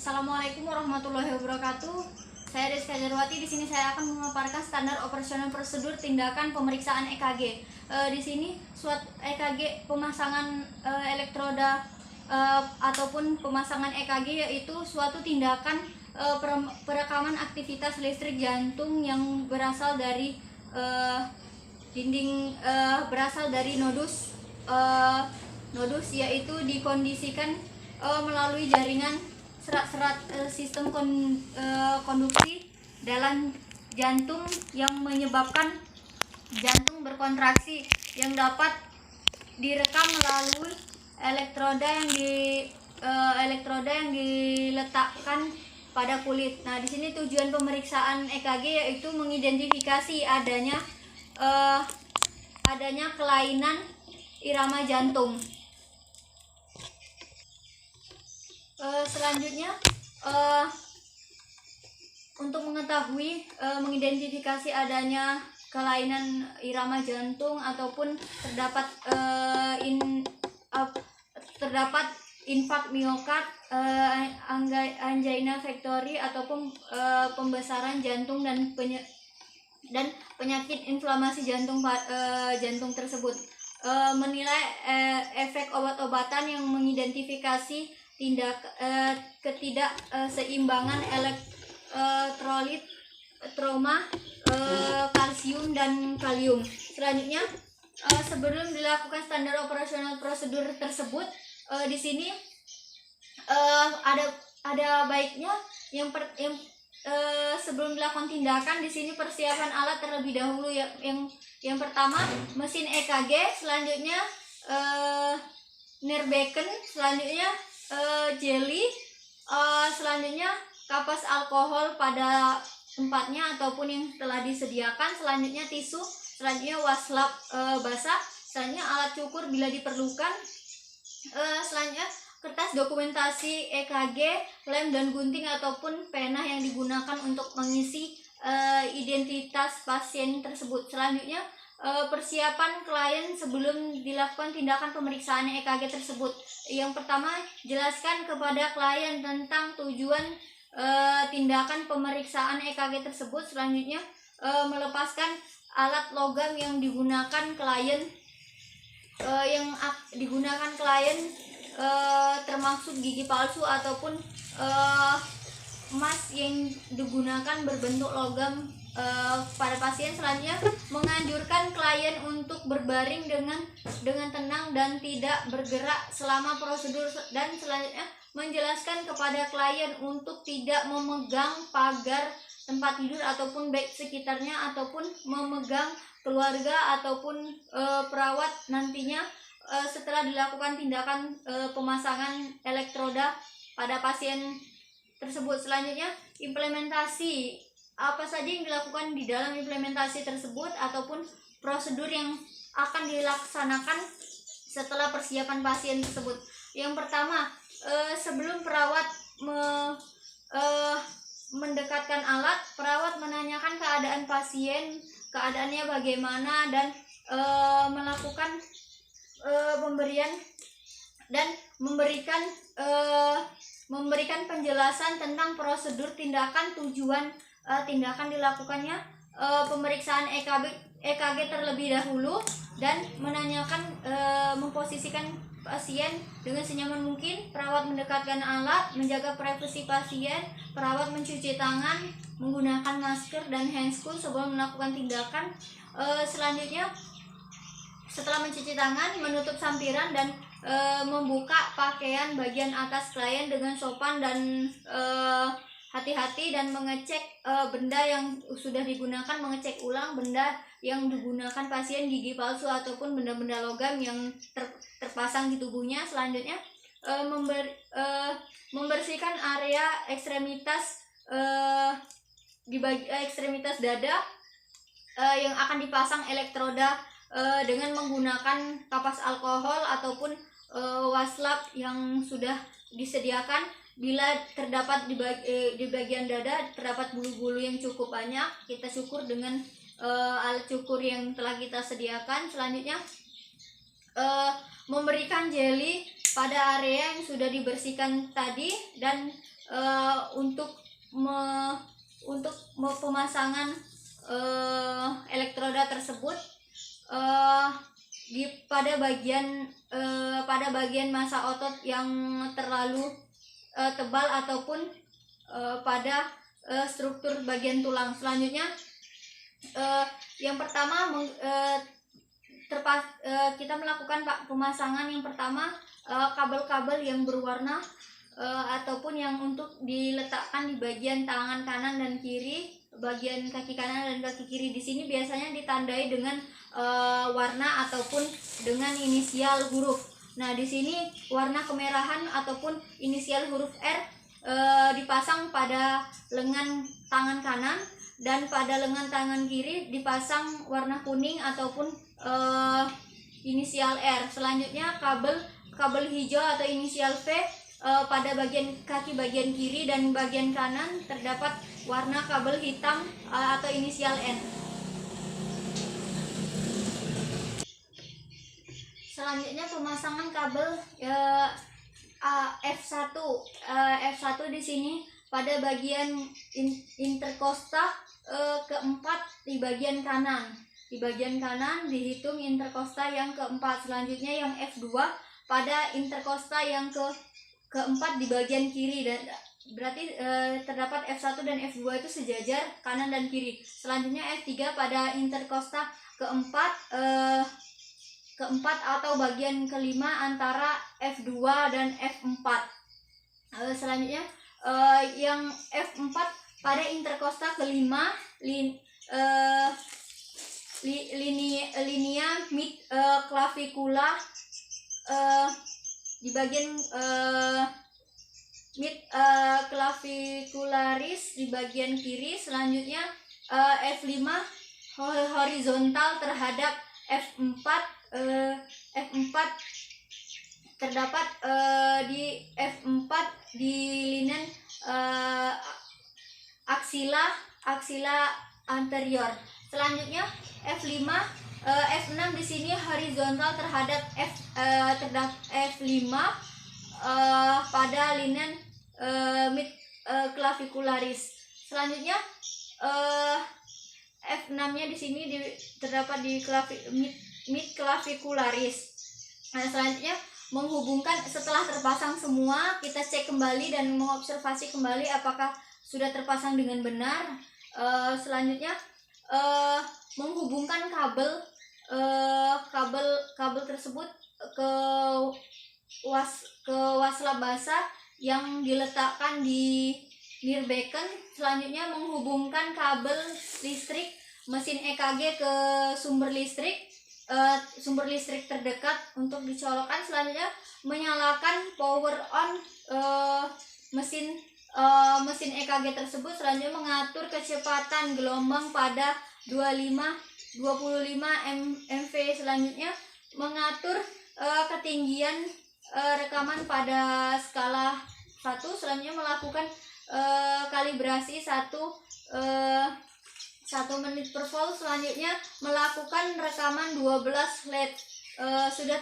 Assalamualaikum warahmatullahi wabarakatuh. Saya Rizka Jarwati. Di sini saya akan memaparkan standar operasional prosedur tindakan pemeriksaan EKG. Di sini suatu EKG pemasangan elektroda ataupun pemasangan EKG yaitu suatu tindakan perekaman aktivitas listrik jantung yang berasal dari berasal dari nodus yaitu dikondisikan melalui jaringan serat-serat sistem konduksi dalam jantung yang menyebabkan jantung berkontraksi yang dapat direkam melalui elektroda yang diletakkan pada kulit. Nah, di sini tujuan pemeriksaan EKG yaitu mengidentifikasi adanya kelainan irama jantung. Selanjutnya untuk mengetahui mengidentifikasi adanya kelainan irama jantung ataupun terdapat infak miokard, angina pectoris ataupun pembesaran jantung dan penyakit inflamasi jantung tersebut. Menilai efek obat-obatan yang mengidentifikasi ketidakseimbangan elektrolit, trauma, kalsium dan kalium. Selanjutnya, sebelum dilakukan standar operasional prosedur tersebut, di sini ada baiknya sebelum dilakukan tindakan di sini persiapan alat terlebih dahulu. Yang pertama mesin EKG, selanjutnya Nirbecken, selanjutnya jelly, selanjutnya kapas alkohol pada tempatnya ataupun yang telah disediakan, selanjutnya tisu, selanjutnya waslap basah, selanjutnya alat cukur bila diperlukan, selanjutnya kertas dokumentasi EKG, lem dan gunting ataupun pena yang digunakan untuk mengisi identitas pasien tersebut. Selanjutnya persiapan klien sebelum dilakukan tindakan pemeriksaan EKG tersebut. Yang pertama, jelaskan kepada klien tentang tujuan tindakan pemeriksaan EKG tersebut. Selanjutnya, melepaskan alat logam yang digunakan klien termasuk gigi palsu ataupun emas yang digunakan berbentuk logam pada pasien. Selanjutnya, menganjurkan klien untuk berbaring dengan tenang dan tidak bergerak selama prosedur, dan selanjutnya menjelaskan kepada klien untuk tidak memegang pagar tempat tidur ataupun bed sekitarnya ataupun memegang keluarga ataupun perawat nantinya setelah dilakukan tindakan pemasangan elektroda pada pasien tersebut. Selanjutnya, implementasi apa saja yang dilakukan di dalam implementasi tersebut ataupun prosedur yang akan dilaksanakan setelah persiapan pasien tersebut. Yang pertama, sebelum perawat mendekatkan alat, perawat menanyakan keadaan pasien, keadaannya bagaimana, dan melakukan pemberian dan memberikan penjelasan tentang prosedur tindakan, tujuan tindakan dilakukannya pemeriksaan EKG terlebih dahulu, dan menanyakan memposisikan pasien dengan senyaman mungkin. Perawat mendekatkan alat, menjaga privasi pasien, perawat mencuci tangan menggunakan masker dan handscoon sebelum melakukan tindakan. Selanjutnya, setelah mencuci tangan, menutup sampiran dan membuka pakaian bagian atas klien dengan sopan dan hati-hati, dan mengecek benda yang sudah digunakan, mengecek ulang benda yang digunakan pasien, gigi palsu ataupun benda-benda logam yang terpasang di tubuhnya. Selanjutnya, membersihkan area ekstremitas ekstremitas dada yang akan dipasang elektroda dengan menggunakan kapas alkohol ataupun waslap yang sudah disediakan. Bila terdapat di bagian dada terdapat bulu-bulu yang cukup banyak, kita cukur dengan alat cukur yang telah kita sediakan. Selanjutnya, memberikan jeli pada area yang sudah dibersihkan tadi, dan untuk pemasangan elektroda tersebut pada bagian massa otot yang terlalu tebal ataupun pada struktur bagian tulang. Selanjutnya yang pertama kita melakukan pemasangan yang pertama kabel-kabel yang berwarna ataupun yang untuk diletakkan di bagian tangan kanan dan kiri, bagian kaki kanan dan kaki kiri. Di sini biasanya ditandai dengan warna ataupun dengan inisial huruf. Nah, di sini warna kemerahan ataupun inisial huruf R dipasang pada lengan tangan kanan, dan pada lengan tangan kiri dipasang warna kuning ataupun inisial R. Selanjutnya kabel hijau atau inisial V pada bagian kaki bagian kiri dan bagian kanan terdapat warna kabel hitam atau inisial N. Selanjutnya pemasangan kabel F1. F1 di sini pada bagian interkosta keempat di bagian kanan. Di bagian kanan dihitung interkosta yang keempat. Selanjutnya yang F2 pada interkosta yang keempat di bagian kiri, dan berarti terdapat F1 dan F2 itu sejajar kanan dan kiri. Selanjutnya F3 pada interkosta keempat atau bagian kelima antara F2 dan F4. Selanjutnya yang F4 pada interkosta kelima linea mid clavicula di bagian mid clavicularis di bagian kiri. Selanjutnya F5 horizontal terhadap F4. F4 terdapat di F4 di linen aksila anterior. Selanjutnya F5 F6 di sini horizontal terhadap F5 pada linen mid clavicularis. Selanjutnya F6-nya di sini terdapat di mid clavicularis. Nah, selanjutnya menghubungkan, setelah terpasang semua, kita cek kembali dan mengobservasi kembali apakah sudah terpasang dengan benar. Selanjutnya menghubungkan kabel tersebut ke wasla basah yang diletakkan di near beacon. Selanjutnya menghubungkan kabel listrik mesin EKG ke sumber listrik terdekat untuk dicolokkan. Selanjutnya menyalakan power on mesin EKG tersebut. Selanjutnya mengatur kecepatan gelombang pada 25 MV. Selanjutnya mengatur ketinggian rekaman pada skala 1. Selanjutnya melakukan kalibrasi 1 menit per volt. Selanjutnya melakukan rekaman 12 LED. Sudah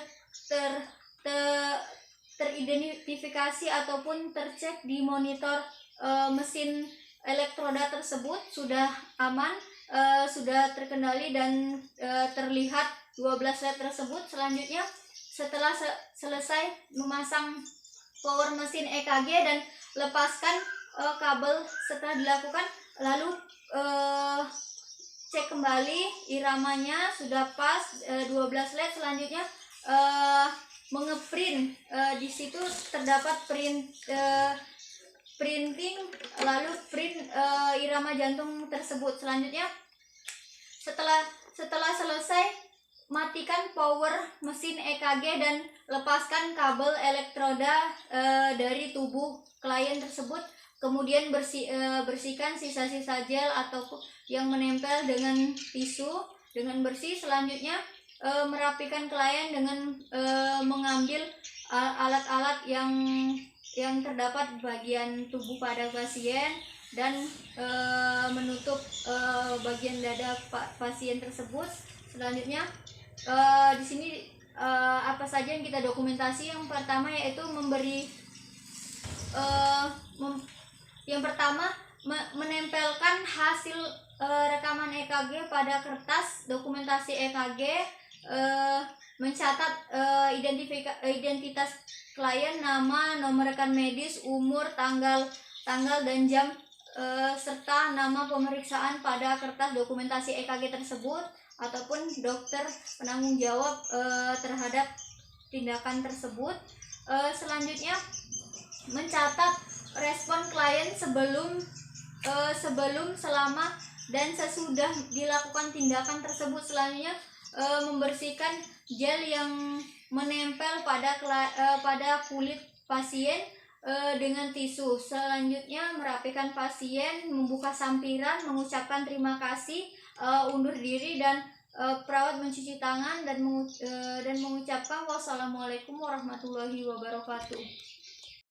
teridentifikasi ataupun tercek di monitor mesin elektroda tersebut sudah aman, sudah terkendali dan terlihat 12 LED tersebut. Selanjutnya setelah selesai memasang power mesin EKG dan lepaskan kabel, setelah dilakukan lalu cek kembali iramanya sudah pas 12 LED. Selanjutnya mengeprint, di situ terdapat printing, lalu print irama jantung tersebut. Selanjutnya setelah selesai, matikan power mesin EKG dan lepaskan kabel elektroda dari tubuh klien tersebut. Kemudian bersihkan sisa-sisa gel ataupun yang menempel dengan tisu dengan bersih. Selanjutnya merapikan klien dengan mengambil alat-alat yang terdapat bagian tubuh pada pasien dan menutup bagian dada pasien tersebut. Selanjutnya di sini apa saja yang kita dokumentasi. Yang pertama yaitu Yang pertama, menempelkan hasil rekaman EKG pada kertas dokumentasi EKG, mencatat identitas klien, nama, nomor rekan medis, umur, tanggal dan jam, serta nama pemeriksaan pada kertas dokumentasi EKG tersebut ataupun dokter penanggung jawab terhadap tindakan tersebut. Selanjutnya, mencatat respon klien sebelum, selama dan sesudah dilakukan tindakan tersebut. Selanjutnya, membersihkan gel yang menempel pada kulit pasien dengan tisu. Selanjutnya, merapikan pasien, membuka sampiran, mengucapkan terima kasih, undur diri, dan perawat mencuci tangan dan mengucapkan wassalamualaikum warahmatullahi wabarakatuh.